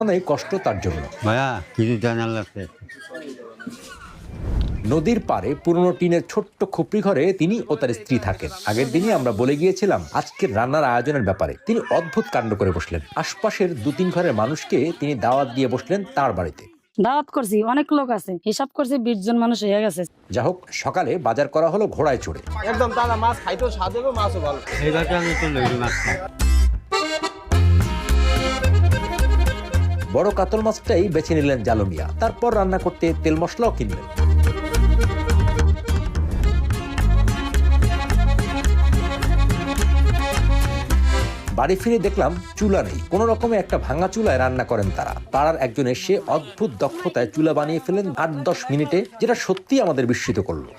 এই কষ্ট তার জন্য। ভাইয়া কিছু জানার লাগছে। নদীর পাড়ে পুরনো টিনের ছোট্ট খুপড়ি ঘরে তিনি ও তার স্ত্রী থাকেন। আগের দিনই আমরা বলে গিয়েছিলাম আজকের রান্নার আয়োজনের ব্যাপারে। তিনি অদ্ভুত কাণ্ড করে বসলেন। আশপাশের 2-3 ঘরের মানুষকে তিনি দাওয়াত দিয়ে বসলেন তার বাড়িতে। দাওয়াত করছি, অনেক লোক আছে, হিসাব করছি 20 জন মানুষ হয়ে গেছে। যা হোক, সকালে বাজার করা হলো ঘোড়ায় চড়ে। একদম তাজা মাছ, খাইতেও স্বাদ হবে, মাছও ভালো। এইবারটা আমি তো লইলি মাছ খাই। বড় কাতল মাছটাই বেছে নিলেন জালু মিয়া। তারপর রান্না করতে তেল মশলাও কিনলেন। বাড়ি ফিরে দেখলাম চুলা নেই। কোন রকমে একটা ভাঙা চুলায় রান্না করেন তারা। পাড়ার একজন এসে অদ্ভুত দক্ষতায় চুলা বানিয়ে ফেলেন 8-10 মিনিটে, যেটা সত্যি আমাদের বিস্মিত করলো।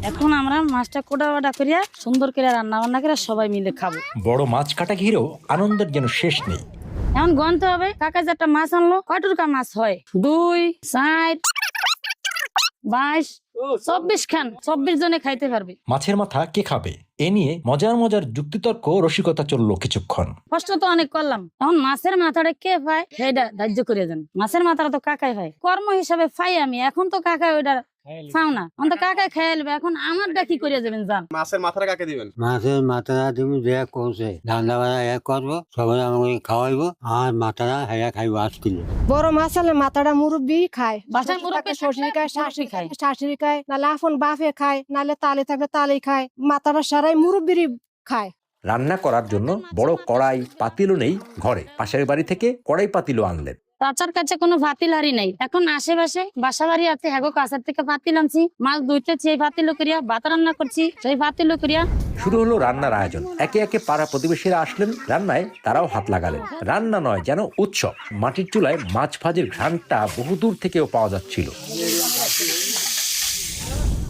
এখন আমরা মাছটা কোটা বাটা করিয়া সুন্দর করে রান্না বান্না করে সবাই মিলে খাবো। বড় মাছ কাটা ঘিরেও আনন্দের যেন শেষ নেই। এখন গনতে হবে কাকা যে একটা মাছ আনলো, কয় টাকা মাছ হয়? 2, 4, 22, 24 খান, 24 জনে খাইতে পারবে। মাছের মাথা কে খাবে? এ নিয়ে মজার মজার যুক্তিতর্ক রসিকতা চললো কিছুক্ষণ। কষ্ট তো অনেক করলাম, এখন মাছের মাথাটা কে পায় সেটা ধার্য করে দেন। মাছের মাথাটা তো কাকাই পায়, কর্ম হিসাবে পাই আমি। এখন তো কাকা ওইটা পাও না, এখন তো কাকাই খাই আলবে। এখন আমারটা কি করে যাবেন জান? মাছের মাথাটা কাকে দিবেন? মাছের মাথাটা তুমি যে করছে রান্না বান্না এক করবো, সবাই আমাকে খাওয়াইবো, আর মাথাটা হেয়া খাইবো আজকে। বড় মাছ হলে মাথাটা মুরব্বি খায়, বাসায় মুরব্বি শ্বশুর খায়, শাশুড়ি খায়। শাশুড়ি খায়, নাহলে আপন বাপে খায়, নাহলে তালে থাকলে তালেই খায়। মাথাটা সারাই মুরব্বিরই খায়। রান্না করার জন্য বড় কড়াই পাতিলও নেই ঘরে। পাশের বাড়ি থেকে কড়াই পাতিলও আনলেন। চাচার কাছে কোনো পাতিল হারি নাই। এখন আশেপাশে বাসা বাড়ি আছে, হ্যাগো কাছের থেকে পাতিল আনছি, মাছ ধুইতেছি এই পাতিল করিয়া, ভাত রান্না করছি সেই পাতিল করিয়া। শুরু হলো রান্নার আয়োজন। একে একে পাড়া প্রতিবেশীরা আসলেন, রান্নায় তারাও হাত লাগালেন। রান্না নয়, যেন উৎসব। মাটির চুলায় মাছ ভাজির ঘ্রাণটা বহুদূর থেকেও পাওয়া যাচ্ছিল।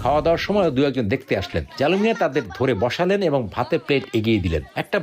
খাওয়া দাওয়ার সময় 2-1 জন দেখতে আসলেন। জালু মিয়া তাদের ধরে বসালেন এবং ভাতে প্লেট এগিয়ে দিলেন। একটা